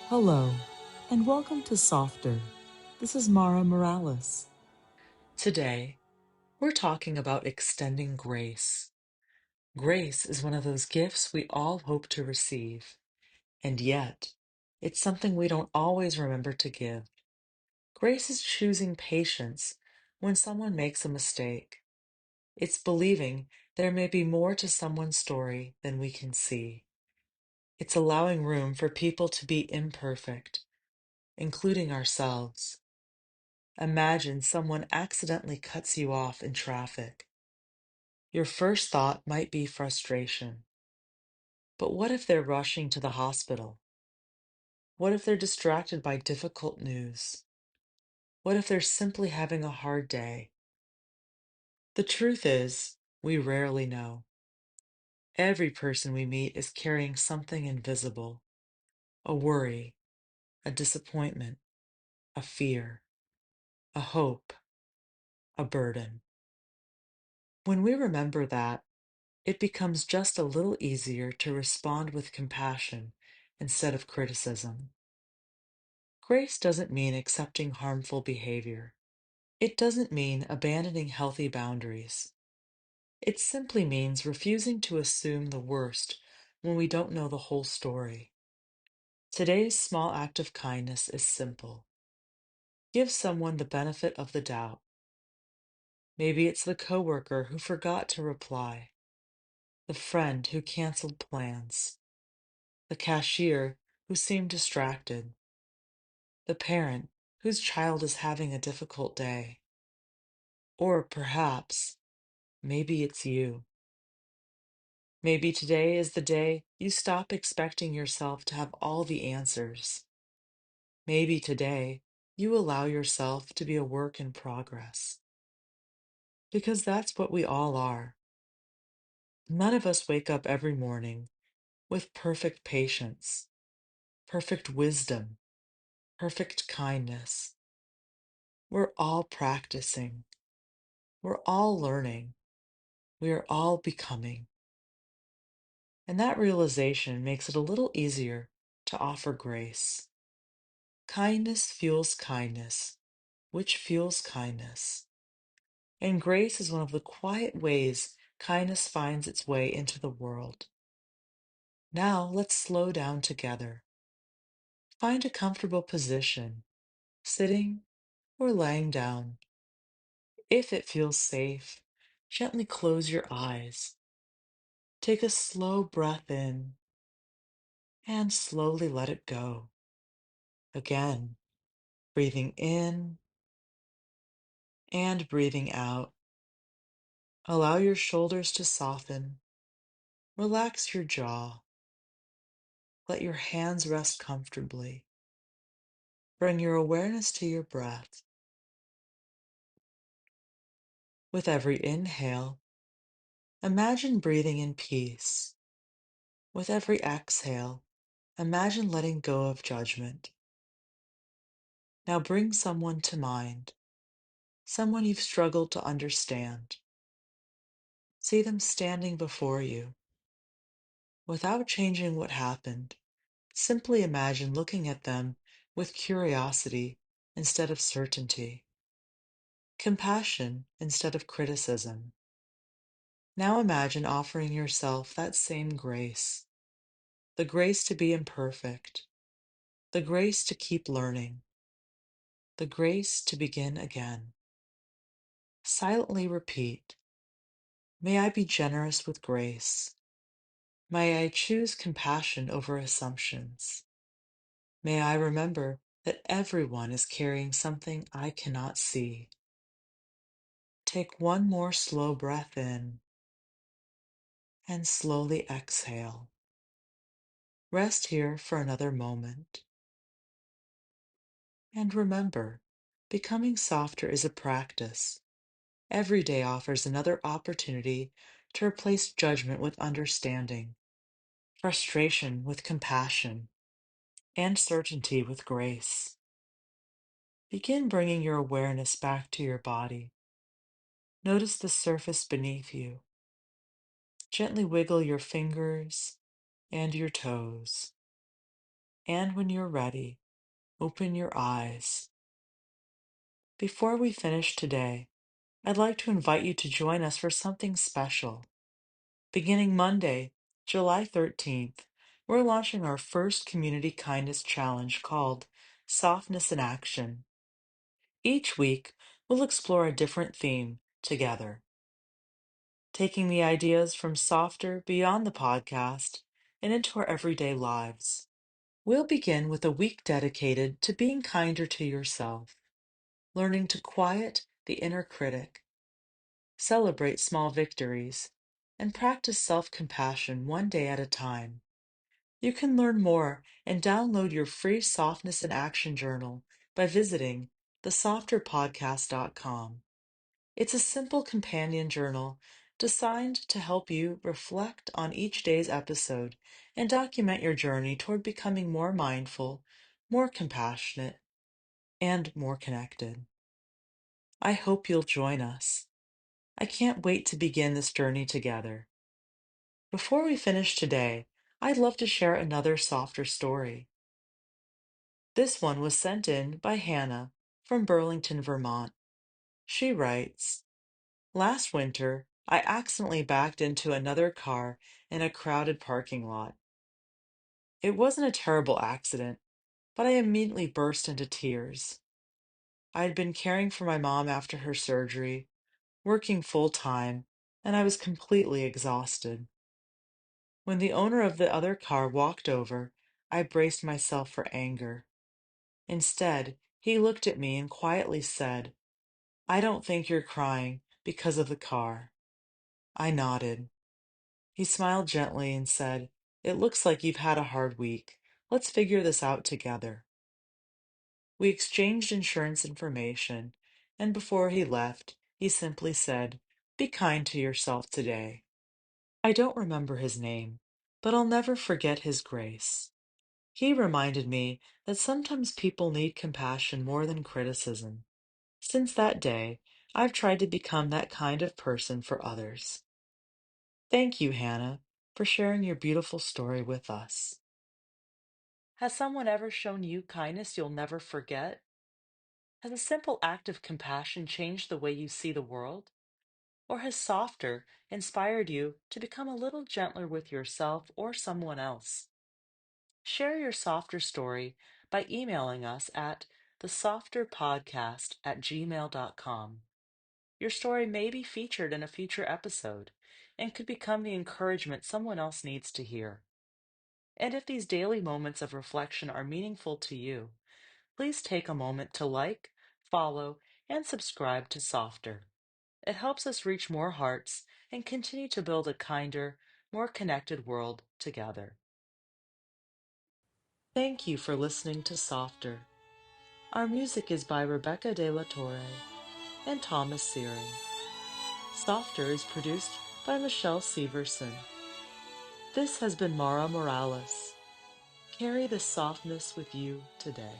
Hello, and welcome to Softer. This is Mara Morales. Today, we're talking about extending grace. Grace is one of those gifts we all hope to receive, and yet, it's something we don't always remember to give. Grace is choosing patience when someone makes a mistake. It's believing there may be more to someone's story than we can see. It's allowing room for people to be imperfect, including ourselves. Imagine someone accidentally cuts you off in traffic. Your first thought might be frustration. But what if they're rushing to the hospital? What if they're distracted by difficult news? What if they're simply having a hard day? The truth is, we rarely know. Every person we meet is carrying something invisible: a worry, a disappointment, a fear, a hope, a burden. When we remember that, it becomes just a little easier to respond with compassion instead of criticism. Grace doesn't mean accepting harmful behavior. It doesn't mean abandoning healthy boundaries. It simply means refusing to assume the worst when we don't know the whole story. Today's small act of kindness is simple. Give someone the benefit of the doubt. Maybe it's the coworker who forgot to reply, the friend who canceled plans, the cashier who seemed distracted, the parent whose child is having a difficult day. Or perhaps, maybe it's you. Maybe today is the day you stop expecting yourself to have all the answers. Maybe today you allow yourself to be a work in progress. Because that's what we all are. None of us wake up every morning with perfect patience, perfect wisdom, perfect kindness. We're all practicing. We're all learning. We are all becoming. And that realization makes it a little easier to offer grace. Kindness fuels kindness, which fuels kindness. And grace is one of the quiet ways kindness finds its way into the world. Now let's slow down together. Find a comfortable position, sitting or laying down. If it feels safe, gently close your eyes. Take a slow breath in and slowly let it go. Again, breathing in and breathing out. Allow your shoulders to soften. Relax your jaw. Let your hands rest comfortably. Bring your awareness to your breath. With every inhale, imagine breathing in peace. With every exhale, imagine letting go of judgment. Now bring someone to mind, someone you've struggled to understand. See them standing before you. Without changing what happened, simply imagine looking at them with curiosity instead of certainty, compassion instead of criticism. Now imagine offering yourself that same grace, the grace to be imperfect, the grace to keep learning, the grace to begin again. Silently repeat, may I be generous with grace. May I choose compassion over assumptions. May I remember that everyone is carrying something I cannot see. Take one more slow breath in and slowly exhale. Rest here for another moment. And remember, becoming softer is a practice. Every day offers another opportunity to replace judgment with understanding, frustration with compassion, and certainty with grace. Begin bringing your awareness back to your body. Notice the surface beneath you. Gently wiggle your fingers and your toes. And when you're ready, open your eyes. Before we finish today, I'd like to invite you to join us for something special. Beginning Monday, July 13th, we're launching our first Community Kindness Challenge called Softness in Action. Each week, we'll explore a different theme together, taking the ideas from Softer beyond the podcast and into our everyday lives. We'll begin with a week dedicated to being kinder to yourself, learning to quiet the inner critic, celebrate small victories, and practice self-compassion one day at a time. You can learn more and download your free Softness in Action journal by visiting thesofterpodcast.com. It's a simple companion journal designed to help you reflect on each day's episode and document your journey toward becoming more mindful, more compassionate, and more connected. I hope you'll join us. I can't wait to begin this journey together. Before we finish today, I'd love to share another softer story. This one was sent in by Hannah from Burlington, Vermont. She writes, last winter, I accidentally backed into another car in a crowded parking lot. It wasn't a terrible accident, but I immediately burst into tears. I had been caring for my mom after her surgery, working full time, and I was completely exhausted. When the owner of the other car walked over, I braced myself for anger. Instead, he looked at me and quietly said, I don't think you're crying because of the car. I nodded. He smiled gently and said, it looks like you've had a hard week. Let's figure this out together. We exchanged insurance information, and before he left, he simply said, be kind to yourself today. I don't remember his name, but I'll never forget his grace. He reminded me that sometimes people need compassion more than criticism. Since that day, I've tried to become that kind of person for others. Thank you, Hannah, for sharing your beautiful story with us. Has someone ever shown you kindness you'll never forget? Has a simple act of compassion changed the way you see the world? Or has Softer inspired you to become a little gentler with yourself or someone else? Share your Softer story by emailing us at thesofterpodcast@gmail.com. Your story may be featured in a future episode and could become the encouragement someone else needs to hear. And if these daily moments of reflection are meaningful to you, please take a moment to like, follow, and subscribe to Softer. It helps us reach more hearts and continue to build a kinder, more connected world together. Thank you for listening to Softer. Our music is by Rebecca De La Torre and Thomas Searing. Softer is produced by Michelle Severson. This has been Mara Morales. Carry the softness with you today.